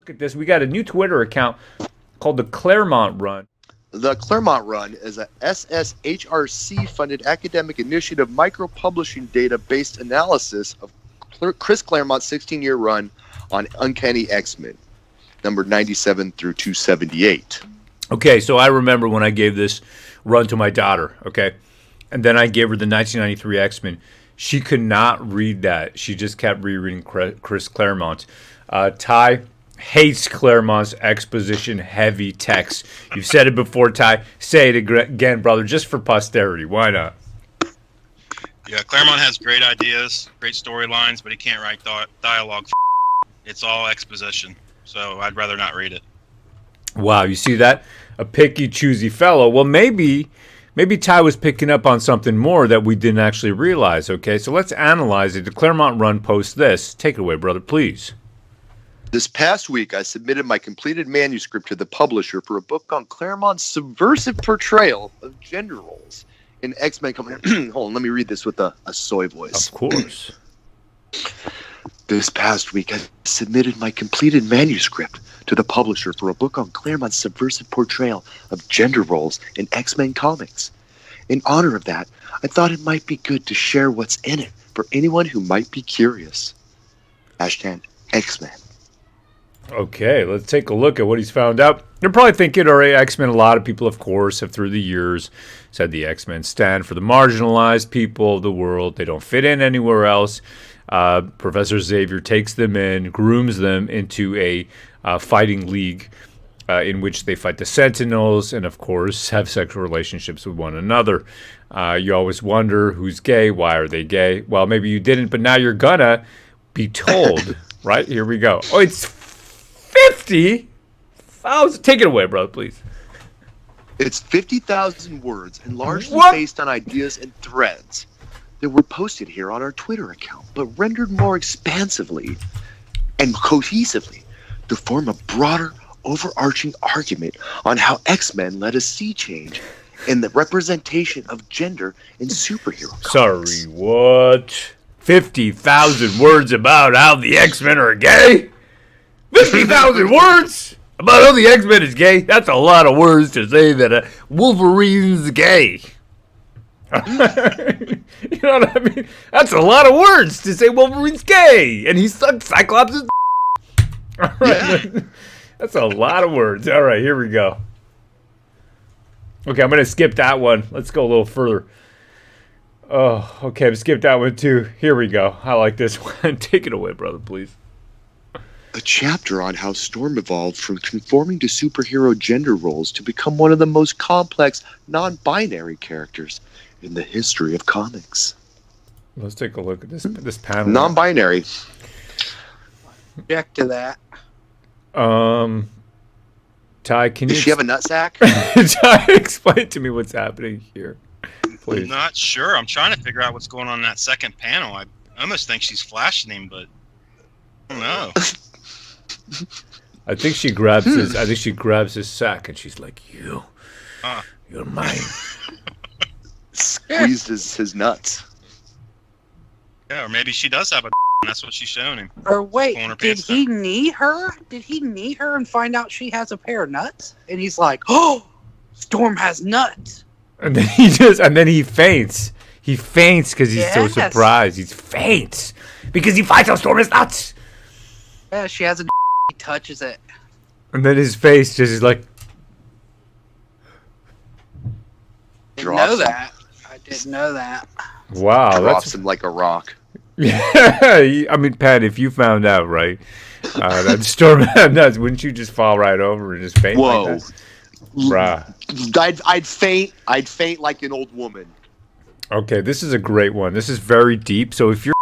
Look at this. We got a new Twitter account called the Claremont Run. The Claremont Run is a SSHRC-funded academic initiative micro-publishing data-based analysis of Chris Claremont's 16-year run on Uncanny X-Men, number 97 through 278. Okay, so I remember when I gave this run to my daughter, okay? And then I gave her the 1993 X-Men. She could not read that. She just kept rereading Chris Claremont. Ty hates Claremont's exposition-heavy text. You've said it before, Ty. Say it again, brother, just for posterity. Why not? Yeah, Claremont has great ideas, great storylines, but he can't write dialogue. It's all exposition, so I'd rather not read it. Wow, you see that? A picky, choosy fellow. Well, maybe Ty was picking up on something more that we didn't actually realize, okay? So let's analyze it. The Claremont Run posts this. Take it away, brother, please. This past week, I submitted my completed manuscript to the publisher for a book on Claremont's subversive portrayal of gender roles in X-Men. Hold on, let me read this with a soy voice. Of course. This past week, I submitted my completed manuscript to the publisher for a book on Claremont's subversive portrayal of gender roles in X-Men comics. In honor of that, I thought it might be good to share what's in it for anyone who might be curious. Hashtag X-Men. Okay, let's take a look at what he's found out. You're probably thinking, all right, X-Men, a lot of people, of course, have through the years said the X-Men stand for the marginalized people of the world. They don't fit in anywhere else. Professor Xavier takes them in, grooms them into a fighting league in which they fight the Sentinels and, of course, have sexual relationships with one another. You always wonder who's gay, why are they gay? Well, maybe you didn't, but now you're gonna be told, right? Here we go. Oh, it's 50,000. Take it away, brother, please. It's 50,000 words and largely What? based on ideas and threads that were posted here on our Twitter account, but rendered more expansively and cohesively to form a broader, overarching argument on how X-Men led a sea change in the representation of gender in superhero comics. Sorry, what? 50,000 words about how the X-Men are gay? 50,000 words about how the X-Men is gay? That's a lot of words to say that Wolverine's gay. You know what I mean? That's a lot of words to say Wolverine's gay and he sucks Cyclops' All right. Yeah. That's a lot of words. All right, here we go. Okay, I'm going to skip that one. Let's go a little further. Oh, okay, I've skipped that one too. Here we go. I like this one. Take it away, brother, please. A chapter on how Storm evolved from conforming to superhero gender roles to become one of the most complex, non-binary characters in the history of comics. Let's take a look at this panel. Non-binary. Object to that. Ty, can you... Does she have a nutsack? Ty, explain to me what's happening here, please. I'm not sure. I'm trying to figure out what's going on in that second panel. I almost think she's flashing him, but I don't know. I think she grabs his sack and she's like, "You're mine." Squeezed his nuts. Yeah, or maybe she does have a. That's what she's showing him. Or wait, did he knee her? Did he knee her and find out she has a pair of nuts? And he's like, "Oh, Storm has nuts." And then he faints. He faints because he's so surprised. He faints because he finds out Storm is nuts. Yeah, she has a. He touches it. And then his face just is like. Didn't know that. I didn't know that. Wow, drops him like a rock. Yeah, I mean, Pat, if you found out, right, that Storm had nuts, wouldn't you just fall right over and just faint? Whoa, like that? Bruh. I'd faint like an old woman. Okay, this is a great one. This is very deep. So if you're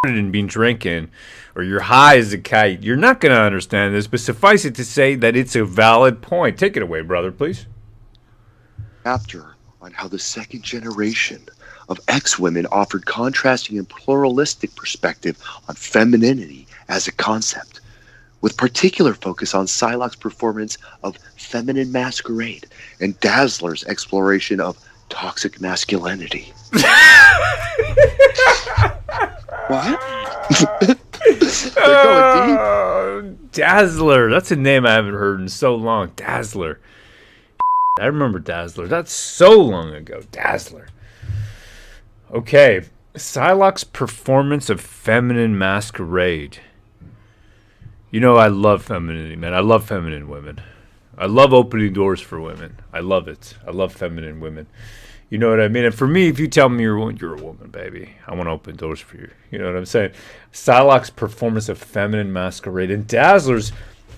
and been drinking, or you're high as a kite, you're not going to understand this. But suffice it to say that it's a valid point. Take it away, brother, please. Chapter on how the second generation of X-women offered contrasting and pluralistic perspective on femininity as a concept, with particular focus on Psylocke's performance of feminine masquerade and Dazzler's exploration of toxic masculinity. What? They're going deep. Dazzler. That's a name I haven't heard in so long. Dazzler. I remember Dazzler. That's so long ago. Dazzler. Okay. Psylocke's performance of feminine masquerade. You know, I love femininity, man. I love feminine women. I love opening doors for women. I love it. I love feminine women. You know what I mean? And for me, if you tell me you're a woman, baby, I want to open doors for you. You know what I'm saying? Psylocke's performance of feminine masquerade and Dazzler's,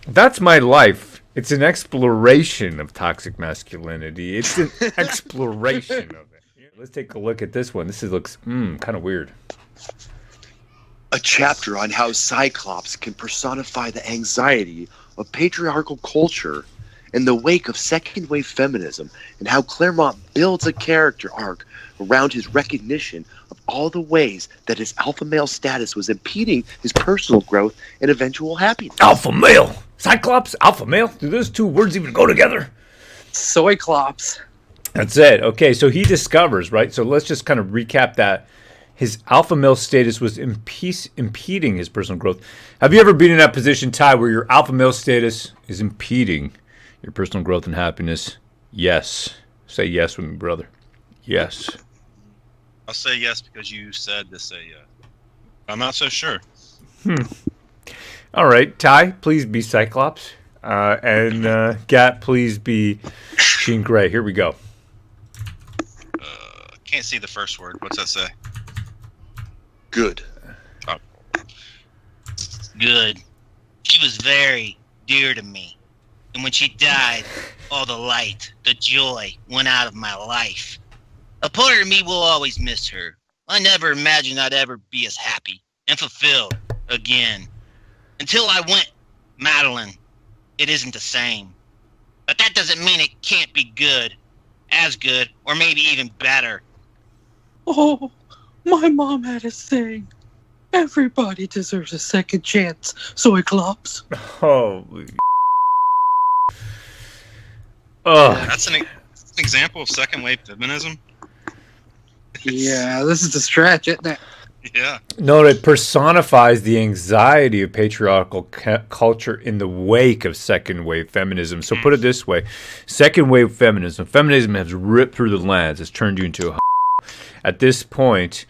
that's my life. It's an exploration of toxic masculinity. It's an exploration of it. Let's take a look at this one. This looks kind of weird. A chapter on how Cyclops can personify the anxiety of patriarchal culture in the wake of second wave feminism, and how Claremont builds a character arc around his recognition of all the ways that his alpha male status was impeding his personal growth and eventual happiness. Alpha male! Cyclops, alpha male? Do those two words even go together? Soyclops. That's it. Okay, so he discovers, right? So let's just kind of recap that. His alpha male status was impeding his personal growth. Have you ever been in that position, Ty, where your alpha male status is impeding your personal growth and happiness? Yes. Say yes with me, brother. Yes. I'll say yes because you said to say yes. I'm not so sure. All right, Ty, please be Cyclops. And Gat, please be Jean Grey. Here we go. Can't see the first word. What's that say? Good. Oh. Good. She was very dear to me. And when she died, all the light, the joy went out of my life. A part of me will always miss her. I never imagined I'd ever be as happy and fulfilled again. Until I went, Madeline, it isn't the same. But that doesn't mean it can't be good, as good, or maybe even better. Oh, my mom had a saying. Everybody deserves a second chance, Soyclops. Holy. Oh. That's an example of second wave feminism. Yeah, this is a stretch, isn't it? Yeah. No, it personifies the anxiety of patriarchal culture in the wake of second wave feminism. So put it this way. Second wave feminism has ripped through the lands. It's turned you into a At this point,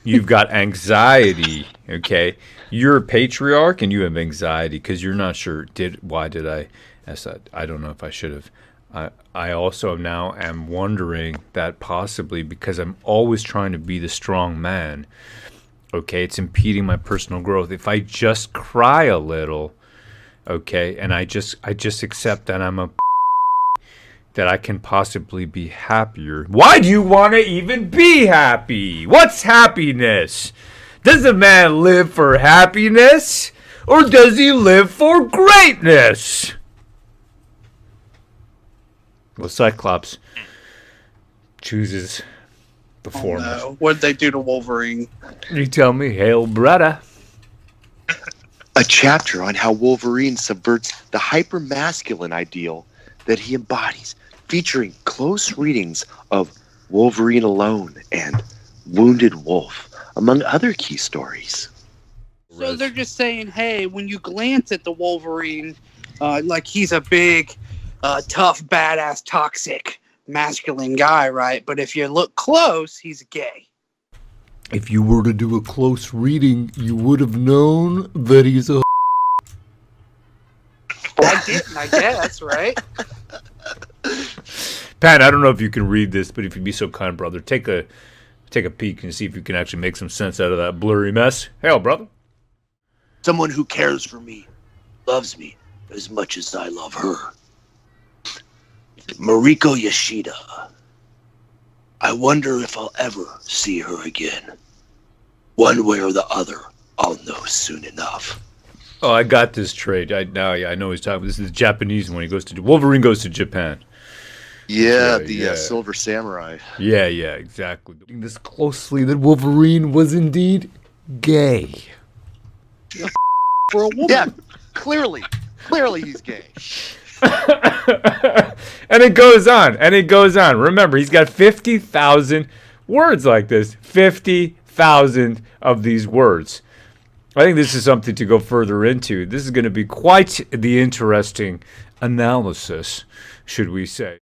you've got anxiety, okay? You're a patriarch and you have anxiety because you're not sure, why did I? I don't know if I should have. I also now am wondering that possibly because I'm always trying to be the strong man, okay, it's impeding my personal growth. If I just cry a little, okay, and I just accept that I'm a that I can possibly be happier. Why do you want to even be happy? What's happiness? Does a man live for happiness or does he live for greatness? Well, Cyclops chooses the former. No. What'd they do to Wolverine? You tell me, hail brother. A chapter on how Wolverine subverts the hyper-masculine ideal that he embodies, featuring close readings of Wolverine Alone and Wounded Wolf, among other key stories. So they're just saying, hey, when you glance at the Wolverine, like he's a big, tough, badass, toxic, masculine guy, right? But if you look close, he's gay. If you were to do a close reading, you would have known that he's a... Well, I didn't, I guess, right? Pat, I don't know if you can read this, but if you'd be so kind, brother, take a peek and see if you can actually make some sense out of that blurry mess. Hail, brother. Someone who cares for me, loves me as much as I love her. Mariko Yoshida. I wonder if I'll ever see her again. One way or the other, I'll know soon enough. Oh, I got this trade. I know he's talking. This is the Japanese one. Wolverine goes to Japan. Yeah, Right, the yeah. Silver Samurai. Yeah, exactly. This closely that Wolverine was indeed gay. For a woman. Yeah, clearly he's gay. And it goes on. Remember, he's got 50,000 words like this. 50,000 of these words. I think this is something to go further into. This is going to be quite the interesting analysis, should we say.